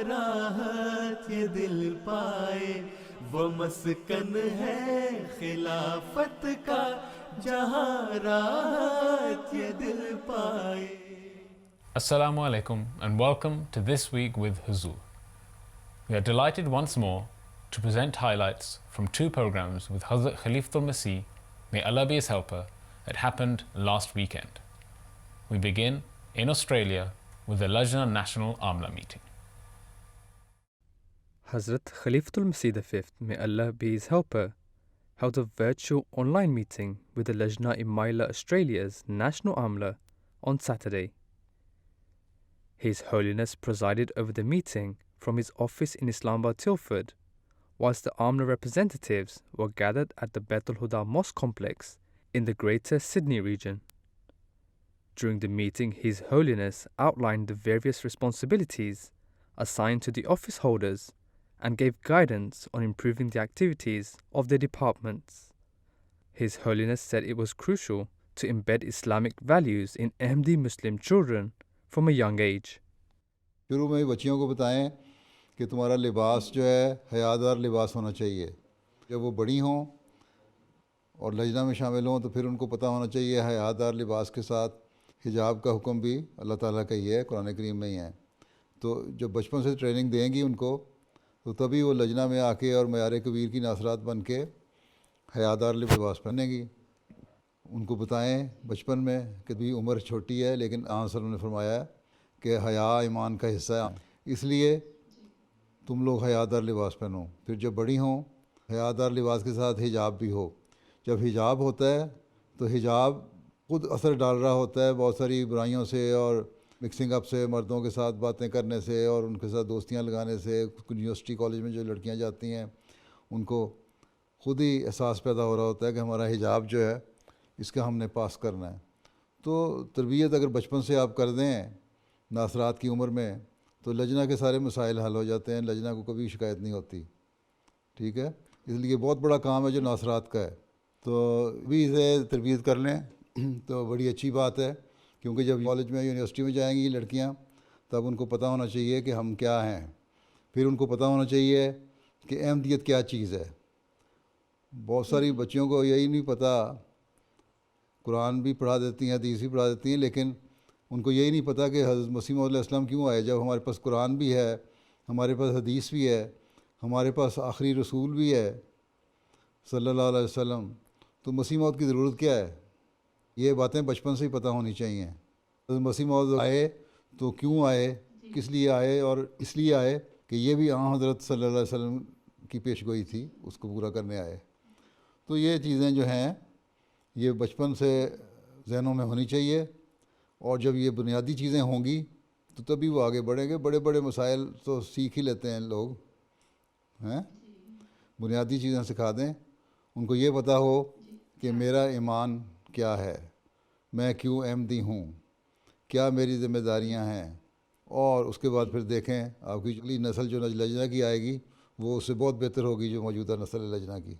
راحت یہ دل پائے، وہ مسکن ہے خلافت کا جہاں راحت یہ دل پائے. Assalamu alaikum and welcome to This Week with Huzur. We are delighted once more to present highlights from two programs with Hazrat Khalifatul Masih, may Allah be his helper, that happened last weekend. We begin in Australia with the Lajna National Amla meeting. Hazrat Khalifatul Masih V, may Allah be his helper, held a virtual online meeting with the Lajna Imaila Australia's National Amla on Saturday. His Holiness presided over the meeting from his office in Islamabad, Tilford, whilst the Amla representatives were gathered at the Baitul Huda Mosque complex in the Greater Sydney region. During the meeting, His Holiness outlined the various responsibilities assigned to the office holders and gave guidance on improving the activities of the departments. His Holiness said it was crucial to embed Islamic values in Ahmadi Muslim children from a young age. شروع میں بچیوں کو بتائیں کہ تمہارا لباس جو ہے حیادار لباس ہونا چاہیے. جب وہ بڑی ہوں اور لجنہ میں شامل ہوں تو پھر ان کو پتہ ہونا چاہیے حیادار لباس کے ساتھ حجاب کا حکم بھی اللہ تعالیٰ کا ہی ہے، قرآن کریم میں ہی ہے. تو جب بچپن سے ٹریننگ دیں گی ان کو تو تبھی وہ لجنہ میں آ کے اور معیار کبیر کی ناصرات بن کے حیادار لباس پہنیں گی. ان کو بتائیں بچپن میں کہ بھی عمر چھوٹی ہے لیکن آن صلی اللہ علیہ وسلم نے فرمایا کہ حیا ایمان کا حصہ ہے، اس لیے تم لوگ حیادار لباس پہنو. پھر جب بڑی ہوں حیادار لباس کے ساتھ حجاب بھی ہو. جب حجاب ہوتا ہے تو حجاب خود اثر ڈال رہا ہوتا ہے بہت ساری برائیوں سے اور مکسنگ اپ سے، مردوں کے ساتھ باتیں کرنے سے اور ان کے ساتھ دوستیاں لگانے سے. یونیورسٹی کالج میں جو لڑکیاں جاتی ہیں ان کو خود ہی احساس پیدا ہو رہا ہوتا ہے کہ ہمارا حجاب جو ہے اس کا ہم نے پاس کرنا ہے. تو تربیت اگر بچپن سے آپ کر دیں ناصرات کی عمر میں تو لجنہ کے سارے مسائل حل ہو جاتے ہیں، لجنہ کو کبھی شکایت نہیں ہوتی. ٹھیک ہے، اس لیے بہت بڑا کام ہے جو ناصرات کا ہے. تو بھی اسے تربیت کر لیں تو بڑی اچھی بات ہے، کیونکہ جب کالج میں یونیورسٹی میں جائیں گی لڑکیاں تب ان کو پتہ ہونا چاہیے کہ ہم کیا ہیں. پھر ان کو پتہ ہونا چاہیے کہ احمدیت کیا چیز ہے. بہت ساری بچیوں کو یہی نہیں پتہ، قرآن بھی پڑھا دیتی ہیں، حدیث بھی پڑھا دیتی ہیں، لیکن ان کو یہی نہیں پتہ کہ حضرت مسیح علیہ السلام کیوں آئے. جب ہمارے پاس قرآن بھی ہے، ہمارے پاس حدیث بھی ہے، ہمارے پاس آخری رسول بھی ہے صلی اللہ علیہ وسلم، تو مسیح موعود کی ضرورت کیا ہے؟ یہ باتیں بچپن سے ہی پتہ ہونی چاہیے. حضرت مسیح موعود آئے تو کیوں آئے، کس لیے آئے، اور اس لیے آئے کہ یہ بھی حضرت صلی اللہ علیہ وسلم کی پیش گوئی تھی، اس کو پورا کرنے آئے. تو یہ چیزیں جو ہیں یہ بچپن سے ذہنوں میں ہونی چاہیے، اور جب یہ بنیادی چیزیں ہوں گی تو تبھی وہ آگے بڑھیں گے. بڑے بڑے مسائل تو سیکھ ہی لیتے ہیں لوگ ہیں. بنیادی چیزیں سکھا دیں، ان کو یہ پتہ ہو کہ میرا ایمان کیا ہے، میں کیوں احمدی ہوں، کیا میری ذمہ داریاں ہیں، اور اس کے بعد پھر دیکھیں آپ کی اگلی نسل جو لجنہ کی آئے گی وہ اس سے بہت بہتر ہوگی جو موجودہ نسل ہے لجنہ کی.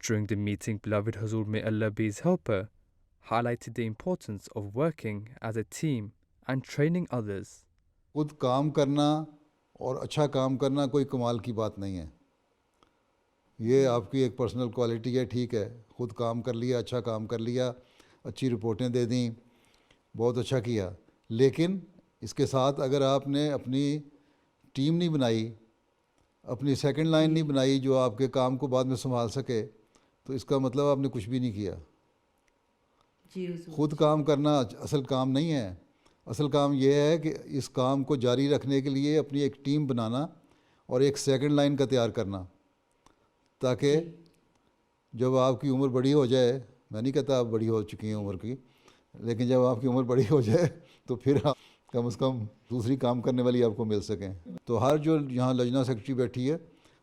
During the meeting, beloved Hazur, may Allah be his helper, highlighted the importance of working as a team and training others. خود کام کرنا اور اچھا کام کرنا کوئی کمال کی بات نہیں ہے. یہ آپ کی ایک پرسنل کوالٹی ہے، ٹھیک ہے، خود کام کر لیا، اچھا کام کر لیا، اچھی رپورٹیں دے دیں، بہت اچھا کیا. لیکن اس کے ساتھ اگر آپ نے اپنی ٹیم نہیں بنائی، اپنی سیکنڈ لائن نہیں بنائی جو آپ کے کام کو بعد میں سنبھال سکے، تو اس کا مطلب آپ نے کچھ بھی نہیں کیا. خود کام کرنا اصل کام نہیں ہے. اصل کام یہ ہے کہ اس کام کو جاری رکھنے کے لیے اپنی ایک ٹیم بنانا اور ایک سیکنڈ لائن کا تیار کرنا، تاکہ جب آپ کی عمر بڑی ہو جائے، میں نہیں کہتا آپ بڑی ہو چکی ہیں عمر کی، لیکن جب آپ کی عمر بڑی ہو جائے تو پھر آپ کم از کم دوسری کام کرنے والی آپ کو مل سکیں. تو ہر جو یہاں لجنہ سیکرٹری بیٹھی ہے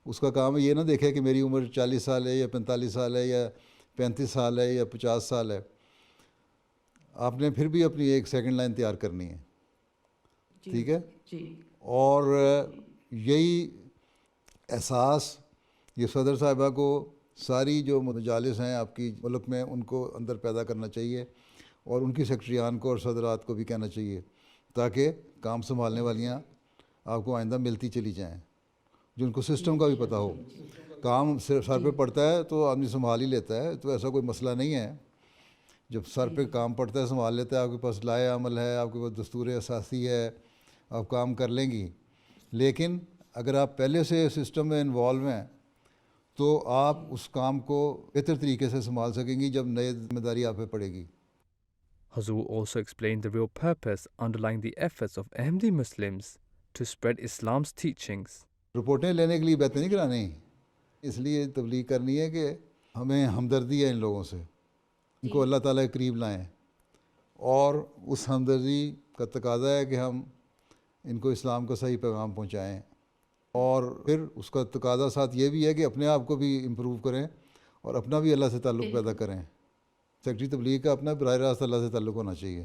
اس کا کام یہ نہ دیکھے کہ میری عمر 40 سال ہے یا 45 سال ہے یا 35 سال ہے یا 50 سال ہے. آپ نے پھر بھی اپنی ایک سیکنڈ لائن تیار کرنی ہے. ٹھیک ہے، اور یہی احساس یہ صدر صاحبہ کو ساری جو مجالس ہیں آپ کی ملک میں ان کو اندر پیدا کرنا چاہیے، اور ان کی سیکرٹریان کو اور صدرات کو بھی کہنا چاہیے، تاکہ کام سنبھالنے والیاں آپ کو آئندہ ملتی چلی جائیں, جن کو سسٹم کا بھی پتہ ہو. کام صرف سر پہ پڑتا ہے تو آدمی سنبھال ہی لیتا ہے, تو ایسا کوئی مسئلہ نہیں ہے. جب سر پہ کام پڑتا ہے سنبھال لیتا ہے, آپ کے پاس لائحہ عمل ہے, آپ کے پاس دستور اساسی ہے, آپ کام کر لیں گی. لیکن اگر آپ پہلے سے سسٹم میں انوالو ہیں تو آپ اس کام کو بہتر طریقے سے سنبھال سکیں گی جب نئی ذمہ داری آپ پہ پڑے گی. Hazur also explained the real purpose underlying the efforts of Ahmadi Muslims to spread Islam's teachings. رپورٹیں لینے کے لیے بیعت نہیں کرانی, اس لیے تبلیغ کرنی ہے کہ ہمیں ہمدردی ہے ان لوگوں سے, ان کو اللہ تعالیٰ کے قریب لائیں, اور اس ہمدردی کا تقاضا ہے کہ ہم ان کو اسلام کا صحیح پیغام پہنچائیں, اور پھر اس کا تقاضا ساتھ یہ بھی ہے کہ اپنے آپ کو بھی امپروو کریں اور اپنا بھی اللہ سے تعلق پیدا کریں. سیکٹری تبلیغ کا اپنا براہ راست اللہ سے تعلق ہونا چاہیے.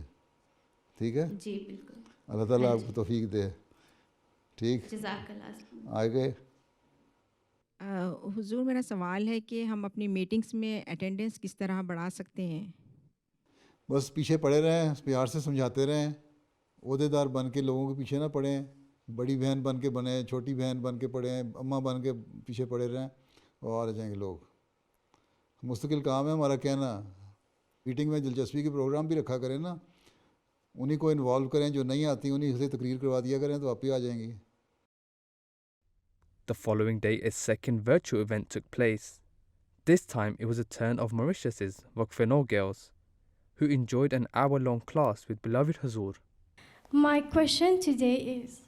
ٹھیک ہے, جی بالکل, اللہ تعالیٰ آپ کو توفیق دے. ٹھیک, جزاک اللہ. آگے. حضور میرا سوال ہے کہ ہم اپنی میٹنگز میں اٹینڈنس کس طرح بڑھا سکتے ہیں؟ بس پیچھے پڑے رہیں, پیار سے سمجھاتے رہیں, عہدے دار بن کے لوگوں کے پیچھے نہ پڑیں, بڑی بہن بن کے بنیں, چھوٹی بہن بن کے پڑھیں, اماں بن کے پیچھے پڑے رہیں, اور آ جائیں گے لوگ. مستقل کام ہے ہمارا کہنا. میٹنگ میں دلچسپی کے پروگرام بھی رکھا کریں نا, انہیں کو انوالو کریں, جو نہیں آتی انہیں سے تقریر کروا دیا کریں, تو آپ ہی آ جائیں گی. The following day, a second virtual event took place. This time, it was a turn of Mauritius's Waqf-e-Nau girls, who enjoyed an hour-long class with beloved Hazur. My question today is,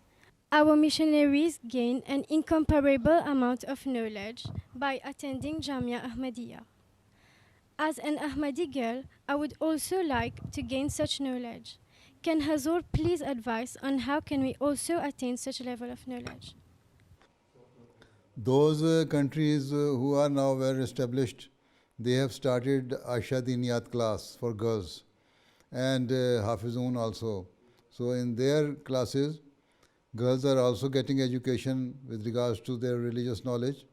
our missionaries gain an incomparable amount of knowledge by attending Jamia Ahmadiyya. As an Ahmadi girl, I would also like to gain such knowledge. Can Hazur please advise on how can we also attain such level of knowledge? Those countries who are now well established, they have started Aisha Diniyat class for girls, and Hafizun also. So in their classes, girls are also getting education with regards to their religious knowledge,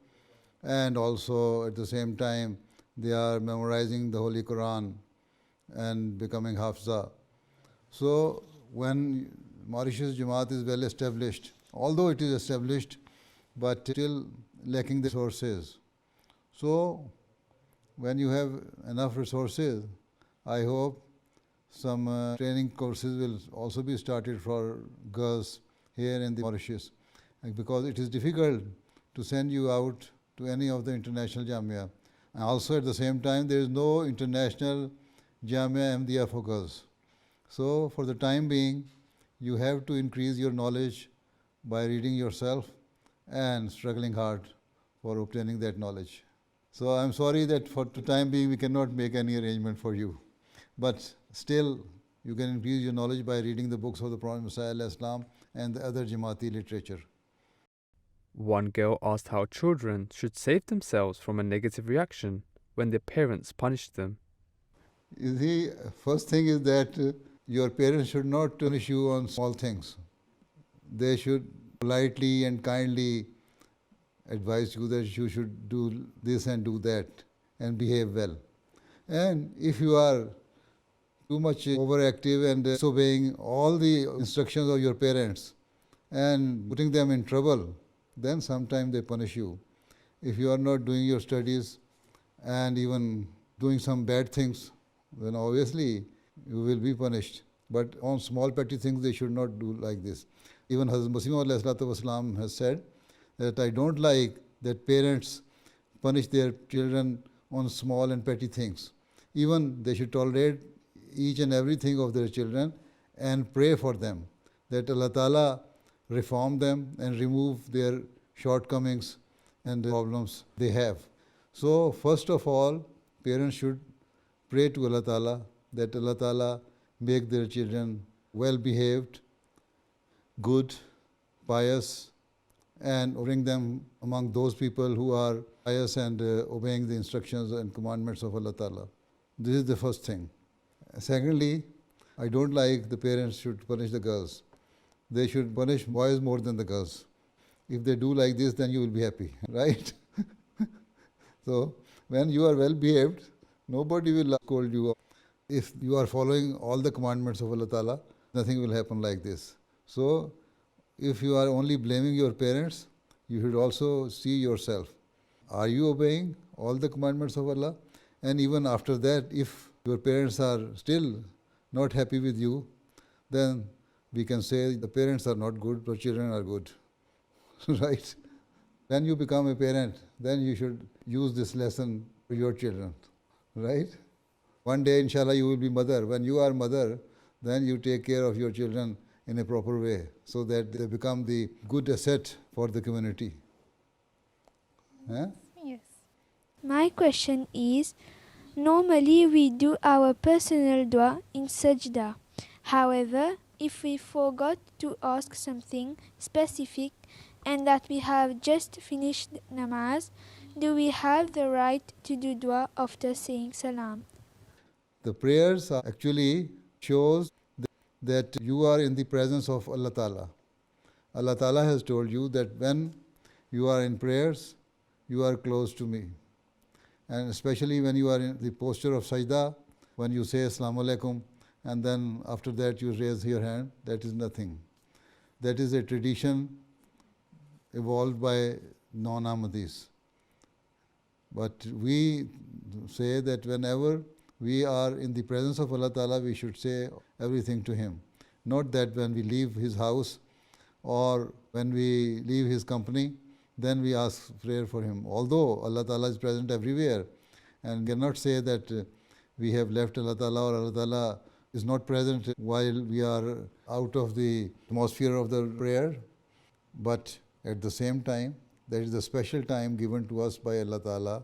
and also at the same time they are memorizing the Holy Quran and becoming Hafza. So when Mauritius Jamaat is well established, although it is established, but still lacking the resources. So when you have enough resources, I hope some training courses will also be started for girls here in the Mauritius, because it is difficult to send you out to any of the international Jamia. And also at the same time, there is no international Jamia Ahmadiyya for girls. So for the time being, you have to increase your knowledge by reading yourself and struggling hard for obtaining that knowledge. So I'm sorry that for the time being we cannot make any arrangement for you. But still, you can increase your knowledge by reading the books of the Prophet Messiah Islam and the other Jamaati literature. One girl asked how children should save themselves from a negative reaction when their parents punish them. You see, first thing is that your parents should not punish you on small things. They should politely and kindly advise you that you should do this and do that and behave well. And if you are too much overactive and disobeying all the instructions of your parents and putting them in trouble, then sometimes they punish you. If you are not doing your studies and even doing some bad things, then obviously you will be punished. But on small petty things, they should not do like this. Even Hazrat Masih has said that I don't like that parents punish their children on small and petty things. Even they should tolerate each and everything of their children and pray for them, that Allah Ta'ala reform them and remove their shortcomings and the problems they have. So first of all, parents should pray to Allah Ta'ala that Allah Ta'ala make their children well behaved, good, pious, and bring them among those people who are pious and obeying the instructions and commandments of Allah Ta'ala. This is the first thing. Secondly, I don't like the parents should punish the girls. They should punish boys more than the girls. If they do like this, then you will be happy, right? So when you are well behaved, nobody will scold you. If you are following all the commandments of Allah Ta'ala, nothing will happen like this. So if you are only blaming your parents, you should also see yourself. Are you obeying all the commandments of Allah? And even after that, if your parents are still not happy with you, then we can say the parents are not good, but children are good. Right? When you become a parent, then you should use this lesson to your children. Right? One day, inshallah, you will be mother. When you are mother, then you take care of your children in a proper way so that they become the good asset for the community. Huh? Yes. My question is, normally we do our personal dua in sajda. However, if we forgot to ask something specific and that we have just finished namaz, do we have the right to do dua after saying salam? The prayers actually shows that you are in the presence of Allah Ta'ala. Allah Ta'ala has told you that when you are in prayers, you are close to me. And especially when you are in the posture of sajda, when you say Assalamu alaikum, and then after that you raise your hand, that is nothing. That is a tradition evolved by non-Ahmadis. But we say that whenever we are in the presence of Allah Ta'ala, we should say everything to Him. Not that when we leave His house or when we leave His company, then we ask prayer for Him. Although Allah Ta'ala is present everywhere, and cannot say that we have left Allah Ta'ala or Allah Ta'ala is not present while we are out of the atmosphere of the prayer. But at the same time, there is a special time given to us by Allah Ta'ala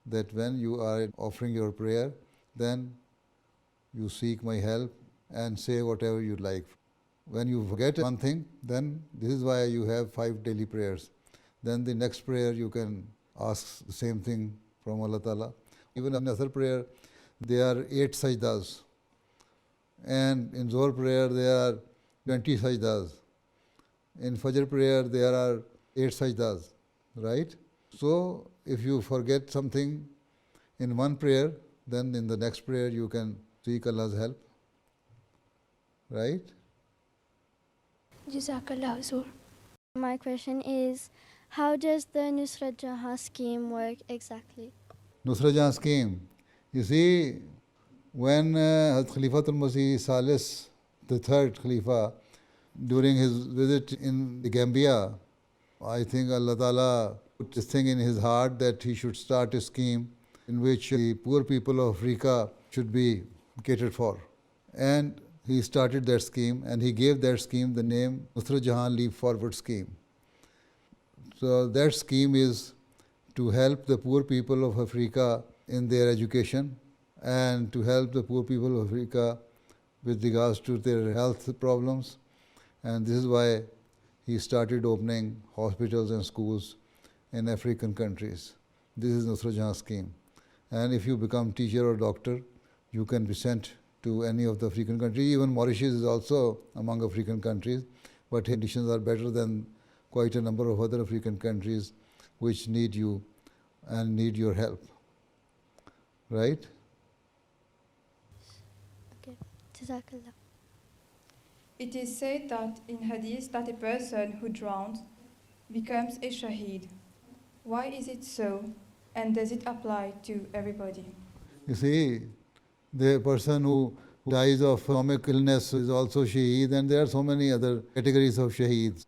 that when you are offering your prayer, then you seek my help and say whatever you like. When you forget one thing, then this is why you have 5 daily prayers. Then the next prayer you can ask the same thing from Allah Ta'ala. Even in another prayer, there are 8 sajdas. And in Zohar prayer, there are 20 sajdas. In Fajr prayer, there are 8 sajdas. Right? So, if you forget something in one prayer, then in the next prayer you can seek Allah's help. Right? Jazakallah Huzur. My question is, how does the Nusrat Jahan scheme work exactly? Nusrat Jahan scheme. You see, when Khalifatul Masih Salis, the third Khalifa, during his visit in the Gambia, I think Allah Ta'ala put this thing in his heart that he should start a scheme in which the poor people of Africa should be catered for. And he started that scheme, and he gave that scheme the name Nusrat Jahan Leap Forward Scheme. So that scheme is to help the poor people of Africa in their education and to help the poor people of Africa with regards to their health problems. And this is why he started opening hospitals and schools in African countries. This is Nusrat Jahan scheme. And if you become teacher or doctor, you can be sent to any of the African countries. Even Mauritius is also among African countries, but conditions are better than quite a number of other African countries which need you and need your help. Right? Okay, Jazakallah. It is said that in Hadith that a person who drowns becomes a shaheed. Why is it so, and does it apply to everybody? You see, the person who dies of stomach illness is also shaheed, and there are so many other categories of shaheeds.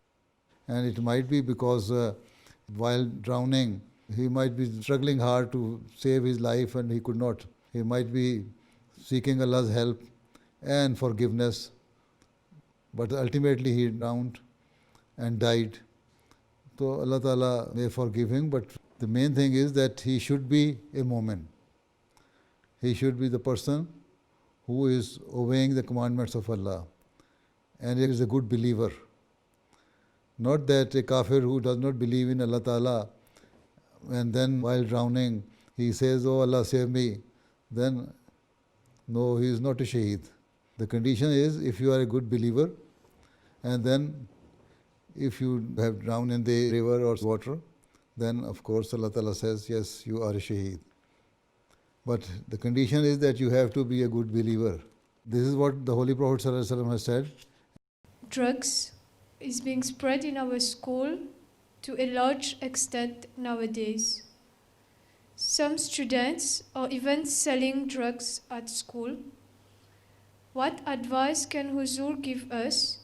And it might be because while drowning, he might be struggling hard to save his life and he could not. He might be seeking Allah's help and forgiveness, but ultimately he drowned and died. So Allah Ta'ala may forgive him, but the main thing is that he should be a mu'min. He should be the person who is obeying the commandments of Allah and is a good believer. Not that a kafir who does not believe in Allah Ta'ala and then while drowning he says, "Oh Allah, save me," then no, he is not a shaheed. The condition is if you are a good believer and then if you have drowned in the river or water, then of course Allah Ta'ala says, yes, you are a shaheed. But the condition is that you have to be a good believer. This is what the Holy Prophet ﷺ has said. Drugs is being spread in our school to a large extent nowadays. Some students are even selling drugs at school. What advice can Huzur give us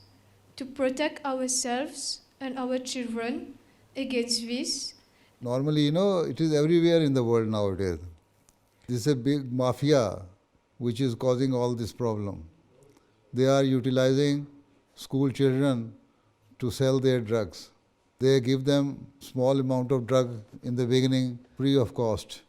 to protect ourselves and our children against this? Normally, it is everywhere in the world nowadays. This is a big mafia which is causing all this problem. They are utilizing school children to sell their drugs. They give them small amount of drug in the beginning free of cost.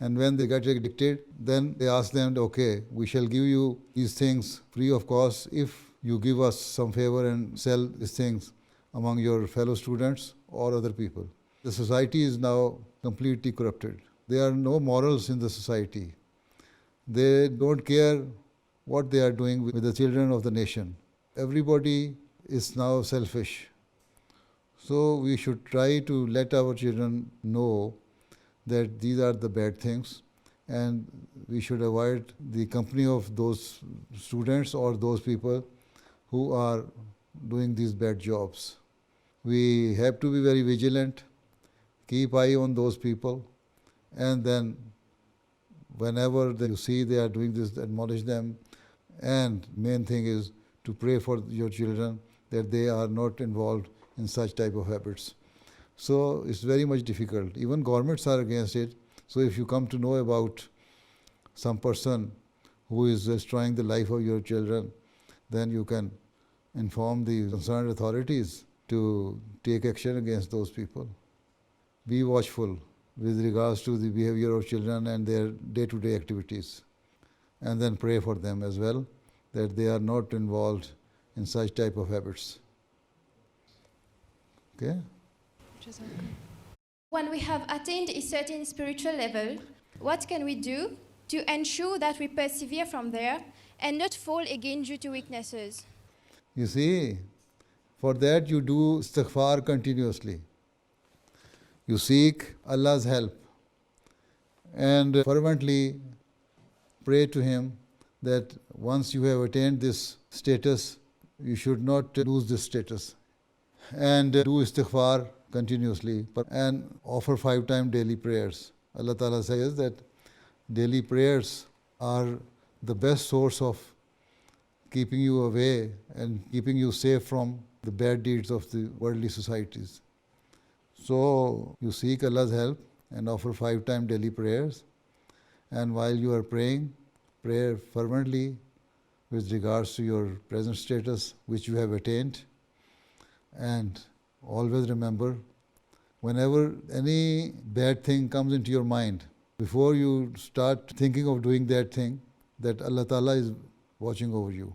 And when they get addicted, then they ask them, okay, we shall give you these things free of cost if you give us some favor and sell these things among your fellow students or other people. The society is now completely corrupted. There are no morals in the society. They don't care what they are doing with the children of the nation. Everybody is now selfish. So we should try to let our children know that these are the bad things, and we should avoid the company of those students or those people who are doing these bad jobs. We have to be very vigilant, keep eye on those people, and then whenever you see they are doing this, admonish them. And main thing is to pray for your children that they are not involved in such type of habits. So it's very much difficult. Even governments are against it. So if you come to know about some person who is destroying the life of your children, then you can inform the concerned authorities to take action against those people. Be watchful with regards to the behavior of children and their day-to-day activities. And then pray for them as well, that they are not involved in such type of habits. Okay? When we have attained a certain spiritual level, what can we do to ensure that we persevere from there and not fall again due to weaknesses? You see, for that you do istighfar continuously. You seek Allah's help and fervently pray to Him that once you have attained this status, you should not lose this status. And do istighfar continuously and offer 5-time daily prayers. Allah Ta'ala says that daily prayers are the best source of keeping you away and keeping you safe from the bad deeds of the worldly societies. So you seek Allah's help and offer 5-time daily prayers. And while you are praying, pray fervently with regards to your present status which you have attained. And always remember, whenever any bad thing comes into your mind, before you start thinking of doing that thing, that Allah Ta'ala is watching over you.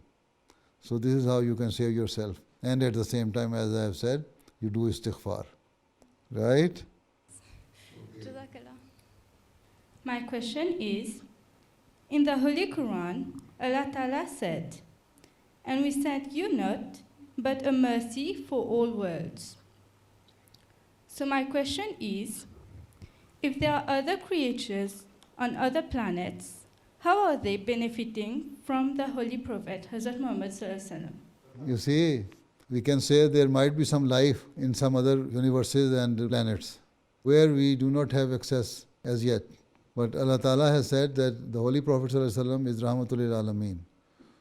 So this is how you can save yourself. And at the same time, as I have said, you do istighfar. Right? Jazakallah. My question is, in the Holy Quran, Allah Ta'ala said, "And we sent you not, but a mercy for all worlds." So my question is, if there are other creatures on other planets, how are they benefiting from the Holy Prophet, Hazrat Muhammad Sallallahu Alaihi Wasallam? You see, we can say there might be some life in some other universes and planets where we do not have access as yet. But Allah Ta'ala has said that the Holy Prophet Sallallahu Alaihi Wasallam is Rahmatul Lil Alameen.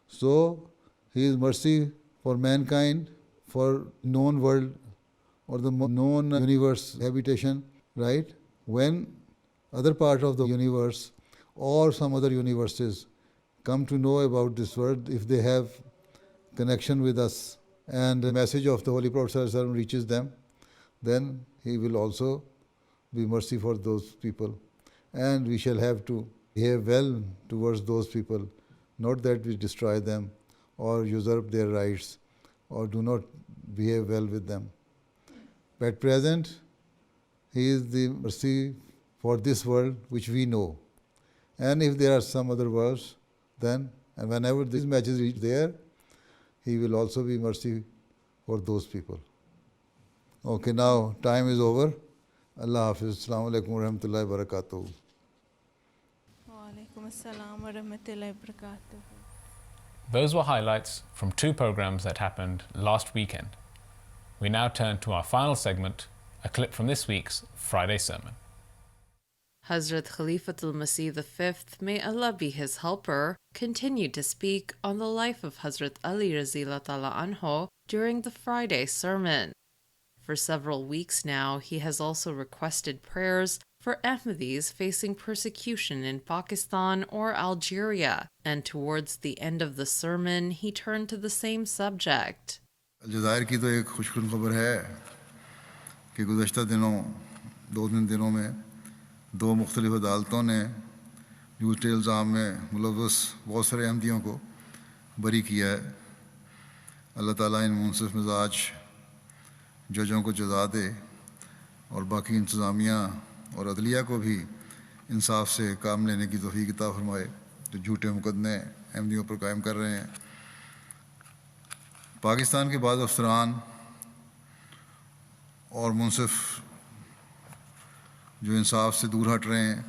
So, he is mercy for mankind, for known world or the known universe habitation, right? When other part of the universe or some other universes come to know about this world, if they have connection with us and the message of the Holy Prophet Sallallahu Alaihi Wasallam reaches them, then he will also be mercy for those people. And we shall have to behave well towards those people, not that we destroy them or usurp their rights or do not behave well with them. But at present, he is the mercy for this world which we know. And if there are some other worlds, then, and whenever these matches reach there, he will also be mercy for those people. Okay, now time is over. Allah Hafiz. Assalamu alaikum wa rahmatullahi wa barakatuh. Wa alaikum assalam wa rahmatullahi wa barakatuh. Those were highlights from 2 programs that happened last weekend. We now turn to our final segment, a clip from this week's Friday sermon. Hazrat Khalifatul Masih V, may Allah be his helper, continued to speak on the life of Hazrat Ali Raziyallahu Ta'ala Anhu during the Friday sermon. For several weeks now, he has also requested prayers for Ahmadis facing persecution in Pakistan or Algeria, and towards the end of the sermon, he turned to the same subject. الجزائر کی تو ایک خوشگوار خبر ہے کہ گزشتہ دو دنوں میں دو مختلف عدالتوں نے جھوٹے الزام میں ملوث بہت سارے احمدیوں کو بری کیا ہے. اللہ تعالیٰ ان منصف مزاج ججوں کو جزا دے اور باقی انتظامیہ اور عدلیہ کو بھی انصاف سے کام لینے کی توفیق عطا فرمائے جو جھوٹے مقدمے احمدیوں پر قائم کر رہے ہیں. پاکستان کے بعض افسران اور منصف جو انصاف سے دور ہٹ رہے ہیں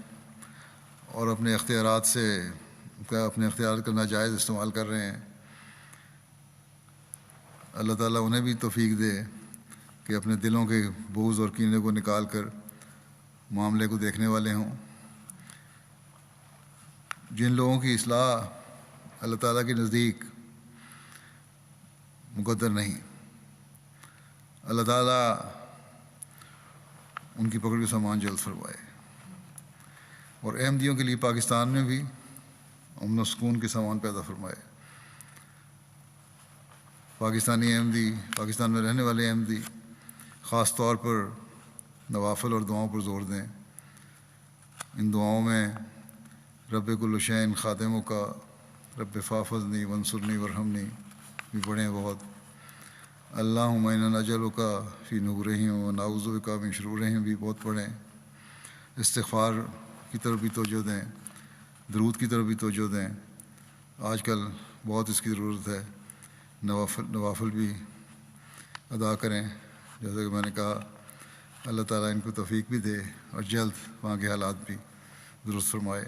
اور اپنے اختیارات کا ناجائز استعمال کر رہے ہیں، اللہ تعالیٰ انہیں بھی توفیق دے کہ اپنے دلوں کے بغض اور کینے کو نکال کر معاملے کو دیکھنے والے ہوں. جن لوگوں کی اصلاح اللہ تعالیٰ کے نزدیک مقدر نہیں، اللہ تعالیٰ ان کی پکڑ کے سامان جلد فرمائے، اور احمدیوں کے لیے پاکستان میں بھی امن و سکون کے سامان پیدا فرمائے. پاکستانی احمدی، پاکستان میں رہنے والے احمدی خاص طور پر نوافل اور دعاؤں پر زور دیں. ان دعاؤں میں رب کل شین خادموں کا رب فافظنی ونصرنی ورحمنی بھی پڑھیں بہت. اللہم انا نجعلک فی نورہم ونعوذ بک من شرورہم بھی بہت پڑھیں. استغفار کی طرف بھی توجہ دیں، درود کی طرف بھی توجہ دیں. آج کل بہت اس کی ضرورت ہے. نوافل بھی ادا کریں جیسا کہ میں نے کہا. اللہ تعالیٰ ان کو توفیق بھی دے اور جلد وہاں کے حالات بھی درست فرمائے.